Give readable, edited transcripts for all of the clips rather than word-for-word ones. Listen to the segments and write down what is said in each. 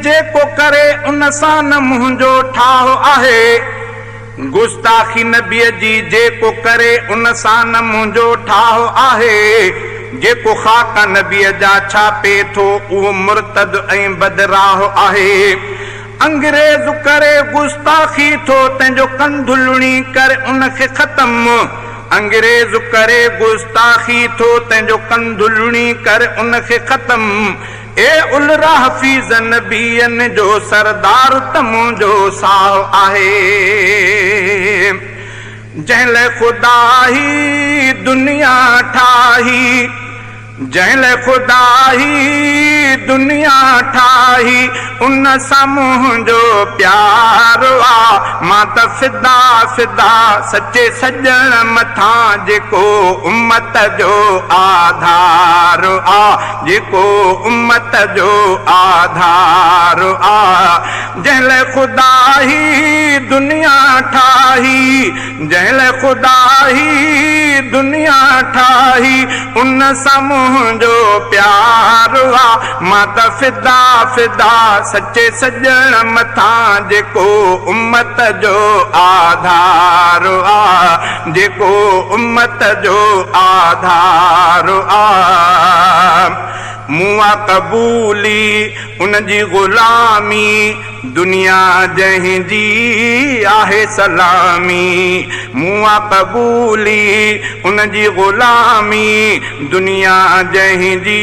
जेको करे उन सां न मुंहिंजो ठाहो आहे। गुस्ताखी नबीअ जी जेको करे उन सां न मुंहिंजो ठाहो आहे। जेको खाका नबीअ जा छापे थो उहो मुर्तद ऐं बदराह आहे। अंग्रेज़ करे गुस्ताखी थो तंहिंजो कंधु लुणी करे उनखे ख़त्म। अंग्रेज़ करे गुस्ताखी थो तंहिंजो कंधु लुणी करे उनखे ख़त्म। ए उलरा हफ़ीज़ नबीअनि जो सरदार त मुंहिंजो साओ आहे। जंहिं लाइ ख़ुदा ही दुनिया ठाही, जंहिं लाइ ख़ुदा ही दुनिया ठाही, उन सां मुंहिंजो प्यार आ। मां त फिदा फिदा सचे सजण मथां जेको उम्मत जो आधार आ, जेको उम्मत जो आधार आ। जंहिं लाइ ख़ुदा ही दुनिया ठाही, जंहिं लाइ ख़ुदा ही दुनिया ठाही, उन सां मुंहिंजो प्यार आ। मां त फिदा फिदा सचे सजण मथां जेको उम्मत जो आधार आ, जेको उम्मत जो आधार आ। मुआ क़बूली उन जी ग़ुलामी, दुनिया जंहिंजी आहे सलामी। मुआ क़बूली उन जी ग़ुलामी, दुनिया जंहिंजी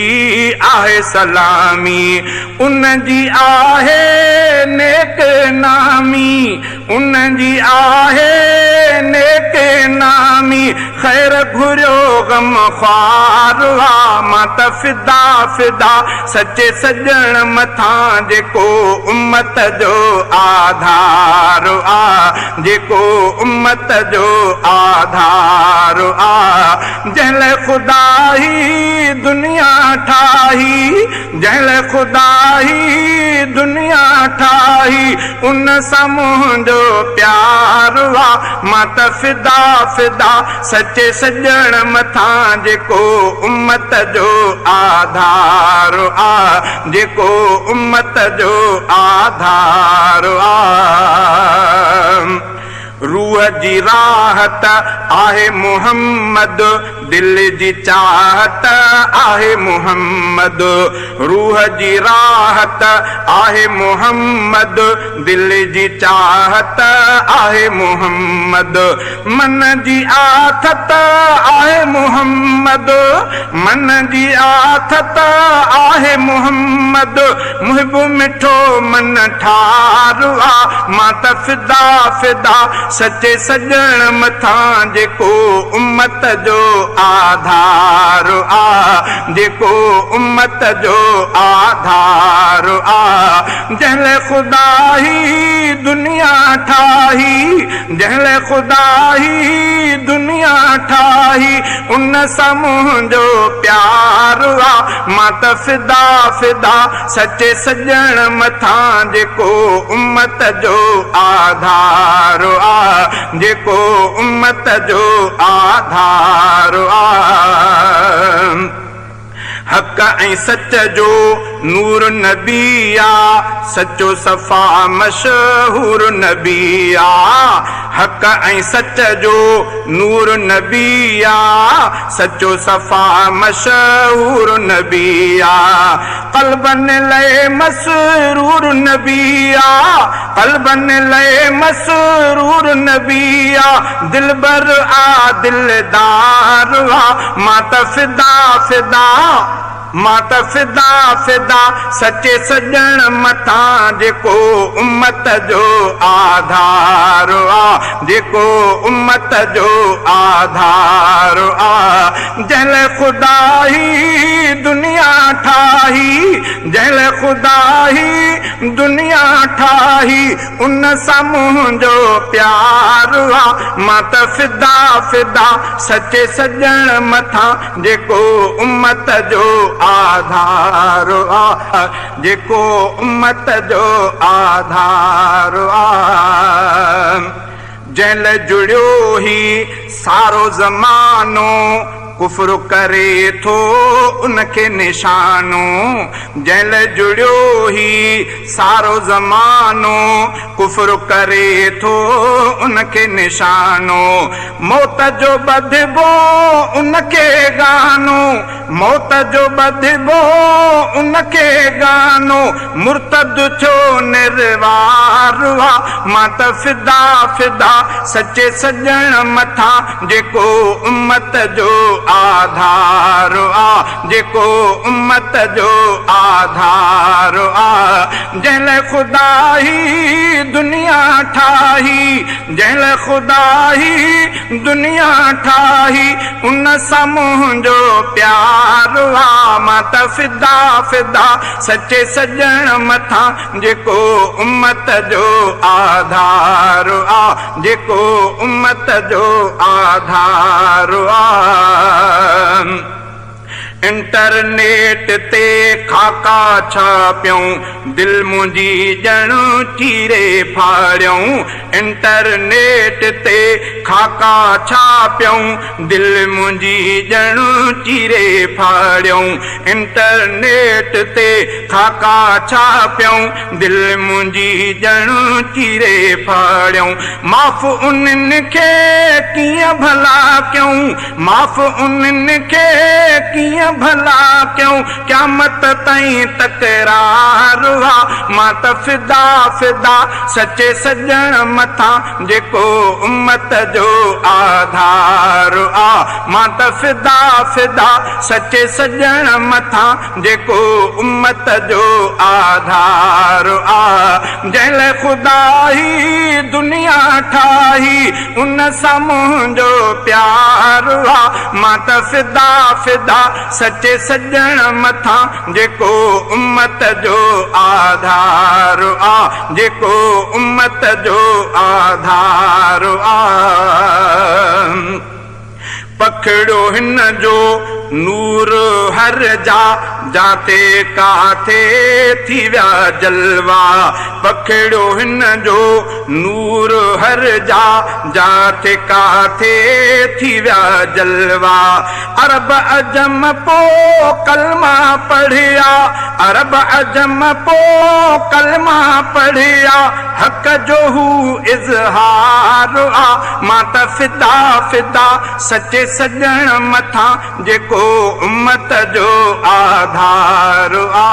आहे सलामी। उन जी आहे नेक नामी, उन जी आहे नेक नामी। ख़ैर घुरियो गम ख़्वार आ। मां त फिदा फिदा सचे सजण मथां जेको उम्मत जो आधार आ, जेको उम्मत जो आधार आ। जंहिं लाइ ख़ुदा ही दुनिया ठाही, जंहिं लाइ ख़ुदा ही दुनिया ठाही, उन सां मुंहिंजो प्यार आ। मां त फिदा फिदा सचे सजण मथां जेको उम्मत जो आधार आ, जेको उम्मत जो आधार आ। रूह जी राहत आहे मुहम्मद, दिल जी चाहत आहे मुहम्मद। रूह जी राहत आहे मुहम्मद, दिल जी चाहत आहे मुहम्मद। मन जी आथत आहे मुहम्मद, मन जी आथत आहे मुहम्मद। मुहिबु मिठो मन ठार आ। मां त फिदा फिदा सचे सजण मथां जेको उम्मत जो आधार आ, जेको उम्मत जो आधार आ। जंहिं लाइ ख़ुदा ही दुनिया ठाही, जंहिं लाइ ख़ुदा ही दुनिया ठाही, उन सां मुंहिंजो प्यार आ। मां त फिदा फिदा सचे सजण मथां जेको उम्मत जो आधार आ, जेको उम्मत जो आधार आ। हक़ ऐं सच जो नूर नबी आ, सचो सफ़ा मशहूर नबी आ। हक़ ऐं सच जो नूर नबी आ, सचो सफ़ा मशहूर नबी आ। क़ल्बनि लाइ मसरूर नबी आ, क़ल्बनि लाइ मसरूर नबी आ। दिलबर आ दिलदार आ। मां त फिदा फिदा, मां त फिदा फिदा सचे सजण मथां जेको उम्मत जो आधार आ, जेको उम्मत जो आधार आ। जंहिं लाइ ख़ुदा ही दुनिया ठाही, जंहिं लाइ ख़ुदा ही दुनिया ठाही, उन सां मुंहिंजो प्यार आ। मां त फिदा फिदा सचे सजण मथां जेको उम्मत जो आधार आ, जेको उम्मत जो आधार आ। जंहिं लाइ जुड़ियो ही सारो ज़मानो कुफर करे थो उनखे निशानो, जंहिं लाइ जुड़ियो ही सारो ज़मानो। कुफर करे थो उनखे निशानो, मौत जो ॿधिबो उनखे गानो, मौत जो ॿधिबो उनखे गानो। मुर्तद थियो निर्वार आ, मां त फिदा फिदा सचे सजण मथां, जेको उम्मत जो आधार आ, जेको उम्मत जो आधार आ। जंहिं लाइ ख़ुदा ही दुनिया ठाही, जंहिं लाइ ख़ुदा ही दुनिया ठाही, उन सां मुंहिंजो प्यार आ। मां त फिदा फिदा सचे सजण मथां, जेको उम्मत जो आधार आ, जेको उम्मत जो आधार आ। इंटरनेट ते खाका छापियूं, दिल मुंहिंजी ॼण चीरे फाड़ियूं। इंटरनेट ते खाका छापियूं, दिल मुंहिंजी ॼण चीरे फाड़ियूं। इंटरनेट ते खाका छापियूं, दिल मुंहिंजी ॼण चीरे फाड़ियूं। माफ़ उन्हनि खे कीअं भला कयूं, माफ़ उन्हनि खे कीअं भला कयूं, क़यामत ताईं तकरार आ। मां त फिदा फिदा सचे सजण मथां, जेको उम्मत जो आधार आ। मां त फिदा फिदा सचे सजण मथां, जेको उम्मत जो आधार आ। जंहिं लाइ ख़ुदा ही दुनिया ठाही, उन सां मुंहिंजो प्यार आ। मां त फिदा फिदा सचे सजण मथां, जेको उम्मत जो आधार आ, जेको उम्मत जो आधार आ। पखड़ो हिन जो नूर हर जा, जाते काथे थी विया जलवा। पखड़ो हिन जो नूर हर जा, जाते काथे थी विया जलवा। अरब अजम पो कलमा पढ़िया, अरब अजम पो कलमा पढ़िया, हक़ जो हू इज़हार आ। मां त फिदा फिदा सचे सजण मथां, जेको उम्मत जो आधार आ।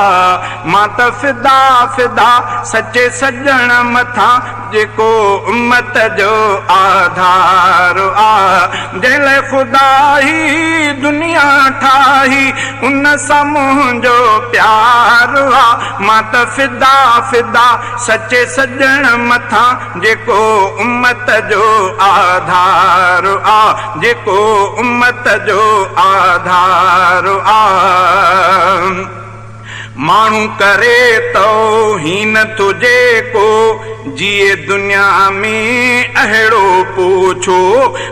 मां त फिदा फिदा सचे सजण मथां, जेको उम्मत जो आधार आ। जंहिं लाइ ख़ुदा ही दुनिया ठाही, उन सां मुंहिंजो प्यार आ। मां त फिदा फिदा सचे सजण मथां, जेको उम्मत जो आधार आ, जेको उम्मत जो आधार आ। माण्हू करे तौहीन तुझे को, जिए दुनिया में अहिड़ो पूछो।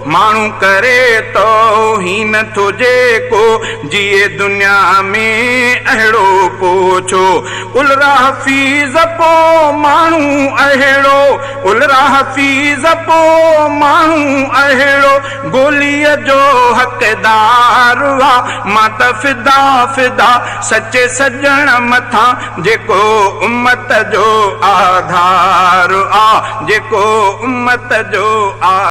माण्हू करे तौहीन तुझे को, जिए दुनिया में अहिड़ो पूछो। उलरा हफ़ीज़ पो माण्हू अहिड़ो, उलरा हफ़ीज़ पो माण्हू अहिड़ो, गोलीअ जो हक़दार आ। मां त फिदा फिदा सचे सजण मथां, जेको उम्मत जो आधार आ, जेको उम्मत जो आ।